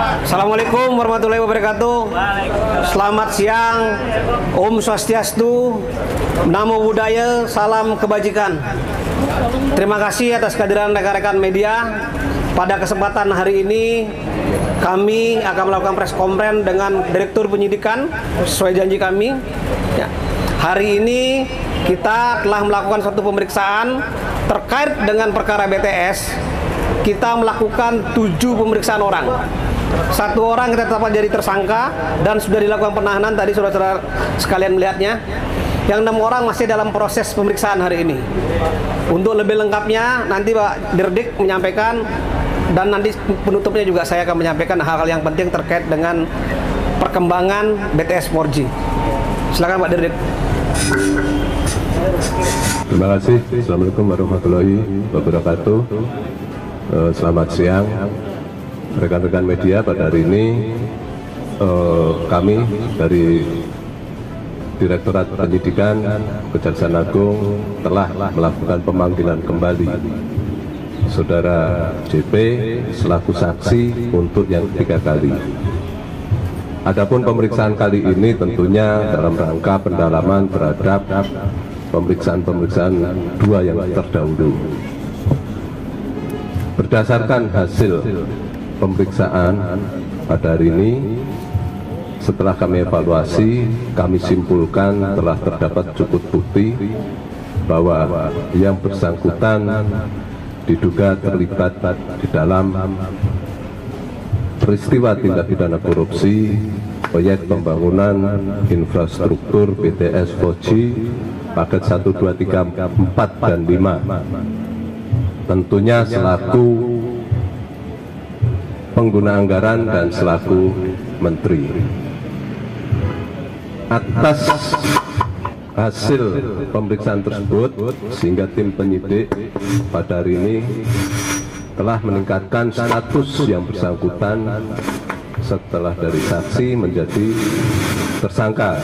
Assalamualaikum warahmatullahi wabarakatuh. Selamat siang, Om Swastiastu, Namo Buddhaya, salam kebajikan. Terima kasih atas kehadiran rekan-rekan media. Pada kesempatan hari ini kami akan melakukan press conference dengan Direktur Penyidikan sesuai janji kami. Ya. Hari ini kita telah melakukan suatu pemeriksaan terkait dengan perkara BTS. Kita melakukan 7 pemeriksaan orang. 1 orang kita tetapkan jadi tersangka dan sudah dilakukan penahanan, tadi saudara-saudara sekalian melihatnya. Yang 6 orang masih dalam proses pemeriksaan hari ini. Untuk lebih lengkapnya nanti Pak Dirdik menyampaikan, dan nanti penutupnya juga saya akan menyampaikan hal-hal yang penting terkait dengan perkembangan BTS 4G. Silakan Pak Dirdik. Terima kasih. Assalamualaikum warahmatullahi wabarakatuh. Selamat siang rekan-rekan media. Pada hari ini kami dari Direktorat Penyidikan Kejaksaan Agung telah melakukan pemanggilan kembali Saudara JP selaku saksi untuk yang 3 kali. Adapun pemeriksaan kali ini tentunya dalam rangka pendalaman terhadap pemeriksaan-pemeriksaan 2 yang terdahulu. Berdasarkan hasil pemeriksaan pada hari ini, setelah kami evaluasi, kami simpulkan telah terdapat cukup bukti bahwa yang bersangkutan diduga terlibat di dalam peristiwa tindak pidana korupsi proyek pembangunan infrastruktur BTS 4G paket 1, 2, 3, 4, dan 5. Tentunya selaku pengguna anggaran dan selaku menteri. Atas hasil pemeriksaan tersebut, sehingga tim penyidik pada hari ini telah meningkatkan status yang bersangkutan setelah dari saksi menjadi tersangka.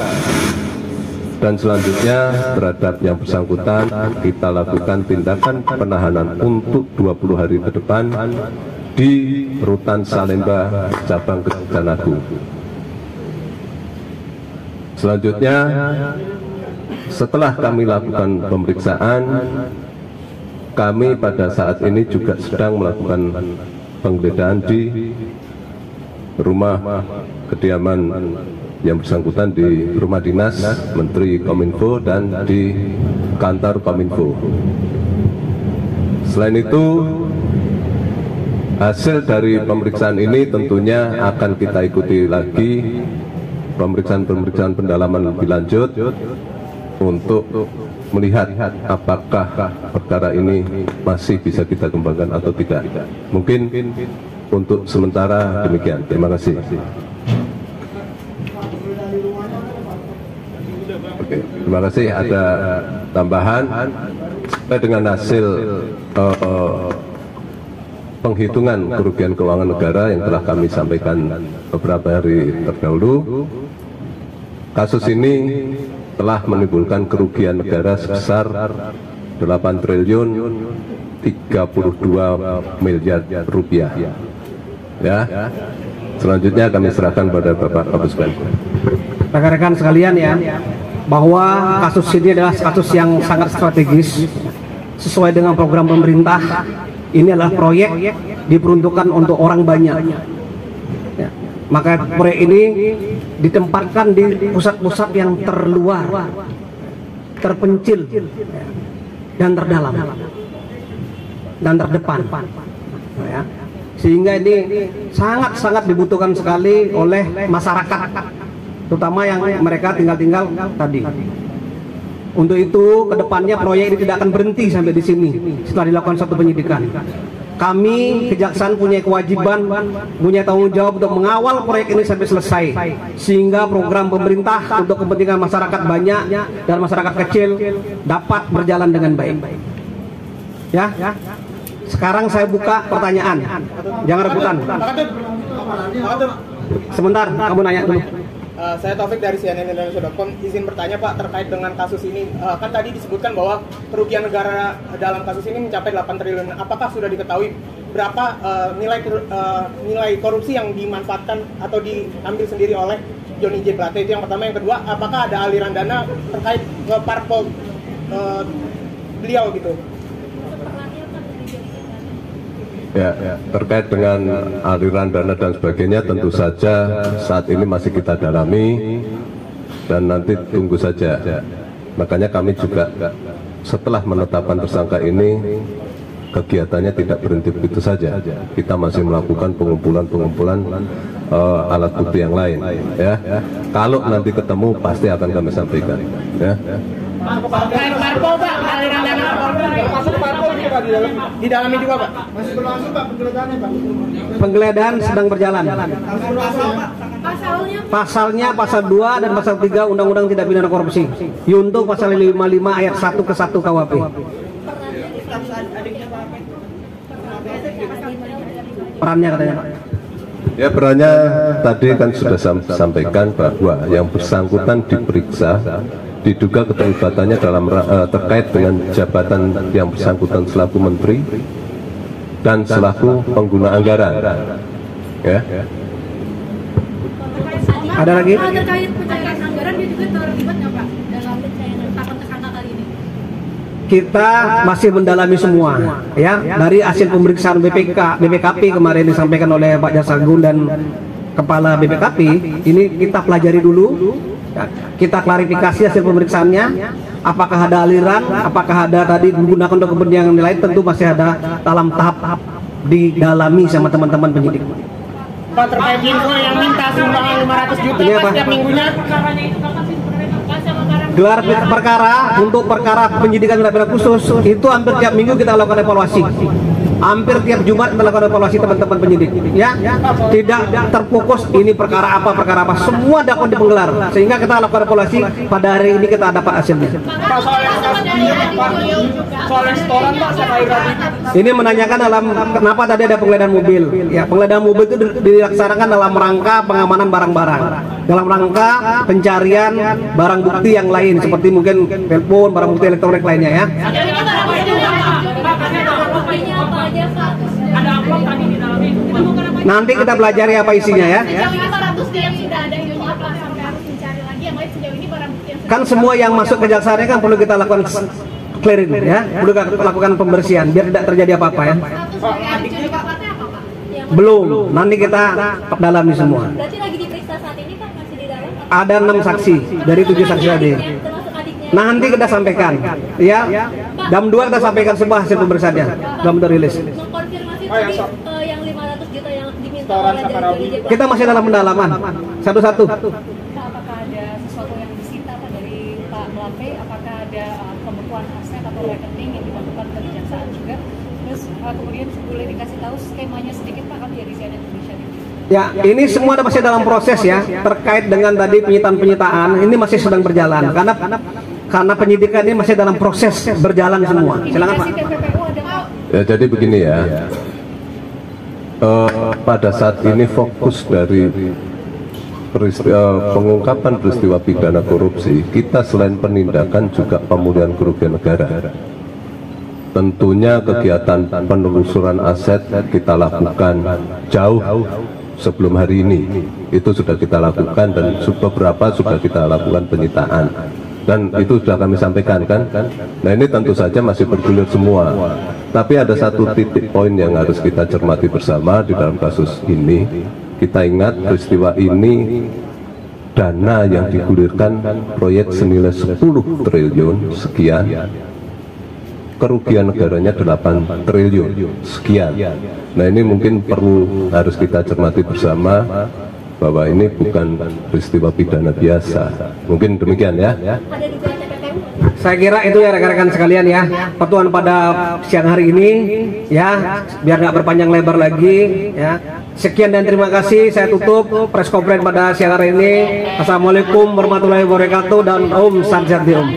Dan selanjutnya terhadap yang bersangkutan kita lakukan tindakan penahanan untuk 20 hari ke depan di Rutan Salemba, Cabang Kejaksaan Agung. Selanjutnya, setelah kami lakukan pemeriksaan, kami pada saat ini juga sedang melakukan penggeledahan di rumah kediaman yang bersangkutan, di rumah dinas Menteri Kominfo dan di kantor Kominfo. Selain itu, hasil dari pemeriksaan ini tentunya akan kita ikuti lagi pemeriksaan-pemeriksaan pendalaman lebih lanjut untuk melihat apakah perkara ini masih bisa kita kembangkan atau tidak. Mungkin untuk sementara demikian. Terima kasih. Oke, terima kasih. Ada tambahan dengan hasil penghitungan kerugian keuangan negara yang telah kami sampaikan beberapa hari terdahulu. Kasus ini telah menimbulkan kerugian negara sebesar 8 triliun 32 miliar rupiah. Ya. Selanjutnya kami serahkan pada Bapak Kapus Penkum. Rekan-rekan sekalian ya, bahwa kasus ini adalah kasus yang sangat strategis sesuai dengan program pemerintah. Ini adalah proyek diperuntukkan untuk orang banyak ya. Maka proyek ini ditempatkan di pusat-pusat yang terluar, terpencil dan terdalam dan terdepan ya. Sehingga ini sangat-sangat dibutuhkan sekali oleh masyarakat, terutama yang mereka tinggal tadi. Untuk itu, kedepannya proyek ini tidak akan berhenti sampai di sini setelah dilakukan satu penyidikan. Kami kejaksaan punya kewajiban, punya tanggung jawab untuk mengawal proyek ini sampai selesai, sehingga program pemerintah untuk kepentingan masyarakat banyak dan masyarakat kecil dapat berjalan dengan baik. Ya, sekarang saya buka pertanyaan, jangan rebutan. Sebentar, kamu nanya dulu. Saya Taufik dari cnnindonesia.com. Izin bertanya Pak terkait dengan kasus ini. Kan tadi disebutkan bahwa kerugian negara dalam kasus ini mencapai 8 triliun. Apakah sudah diketahui berapa nilai korupsi yang dimanfaatkan atau diambil sendiri oleh Johnny J. Plate? Itu yang pertama. Yang kedua, apakah ada aliran dana terkait ke parpol beliau gitu? Ya, terkait dengan aliran dana dan sebagainya tentu saja saat ini masih kita dalami dan nanti tunggu saja. Makanya kami juga setelah menetapkan tersangka ini kegiatannya tidak berhenti begitu saja. Kita masih melakukan pengumpulan alat bukti yang lain. Ya, kalau nanti ketemu pasti akan kami sampaikan. Ya. Parpol Pak, aliran dana masuk parpol juga di dalamnya juga Pak. Masih berlangsung Pak penggeledahannya Pak. Penggeledahan sedang berjalan. Pasalnya pasal 2 dan pasal 3 Undang-Undang Tindak Pidana Korupsi. Yunto pasal 55 ayat 1 ke 1 KUHP. Perannya katanya Pak. Ya, perannya tadi kan sudah sampaikan bahwa yang bersangkutan diperiksa diduga keterlibatannya dalam terkait dengan jabatan yang bersangkutan selaku menteri dan selaku pengguna anggaran. Ya. Ada lagi? Terkait pencairan anggaran dia juga terlibat nggak Pak dalam penetapan tersangka kali ini? Kita masih mendalami semua, ya, dari hasil pemeriksaan BPKP kemarin disampaikan oleh Pak Jaksagung dan Kepala BPKP. Ini kita pelajari dulu. Ya, kita klarifikasi hasil pemeriksaannya, apakah ada aliran, apakah ada tadi menggunakan untuk kepentingan lain, tentu masih ada dalam tahap didalami sama teman-teman penyidik. Pak terkait info yang minta sumbangan 500 juta Ini Pak apa? setiap minggunya. Gelar perkara untuk perkara penyidikan tindak pidana khusus itu hampir tiap minggu kita lakukan evaluasi. Hampir tiap Jumat melakukan evaluasi teman-teman penyidik, ya, tidak terfokus ini perkara apa, semua dapat digelar sehingga kita lakukan evaluasi. Pada hari ini kita dapat hasilnya. Pak soal restoran Pak sampai tadi. Ini menanyakan dalam kenapa tadi ada penggeledahan mobil. Ya, penggeledahan mobil itu dilaksanakan dalam rangka pengamanan barang-barang, dalam rangka pencarian barang bukti yang lain seperti mungkin telepon, barang bukti elektronik lainnya, ya. Nanti kita pelajari apa isinya, ya. Kan semua yang masuk ke jaksaannya kan perlu kita lakukan clearing, ya, perlu kita lakukan pembersihan biar tidak terjadi apa-apa, ya. Belum, nanti kita dalami semua. Berarti lagi diperiksa saat ini Pak, masih di dalam? Ada 6 saksi dari 7 saksi tadi. Nah, nanti kita sampaikan, ya. Jam 2 kita sampaikan semua hasil pemeriksaannya, belum terilis. Mengkonfirmasi tadi yang 500 juta yang diminta oleh dari Kita masih dalam pendalaman, satu-satu. Pak, apakah ada sesuatu yang disita Pak dari Pak Plate? Apakah ada pembekuan aset atau rekening yang dilakukan ke kejaksaan juga? Terus kemudian boleh dikasih tahu skemanya sedikit Pak, kami dari CNN Indonesia. Ya, ini semua masih dalam proses, ya. Terkait dengan tadi penyitaan ini masih sedang berjalan karena penyidikan ini masih dalam proses berjalan semua. Silakan Pak. Ya, jadi begini ya. Pada saat ini fokus dari pengungkapan peristiwa pidana korupsi, kita selain penindakan juga pemulihan kerugian negara. Tentunya kegiatan penelusuran aset kita lakukan jauh sebelum hari ini. Itu sudah kita lakukan dan beberapa sudah kita lakukan penyitaan. Dan itu sudah kami sampaikan kan. Nah, ini tentu saja masih bergulir semua. Tapi ada satu titik poin yang harus kita cermati bersama di dalam kasus ini. Kita ingat peristiwa ini dana yang digulirkan proyek senilai 10 triliun sekian. Kerugian negaranya 8 triliun sekian. Nah, ini mungkin perlu harus kita cermati bersama bahwa ini bukan peristiwa pidana biasa. Mungkin demikian, ya. Saya kira itu, ya, rekan-rekan sekalian, ya, pertemuan pada siang hari ini, ya, biar nggak berpanjang lebar lagi, ya. Sekian dan terima kasih. Saya tutup press conference pada siang hari ini. Assalamualaikum warahmatullahi wabarakatuh dan Om Sanjati Om.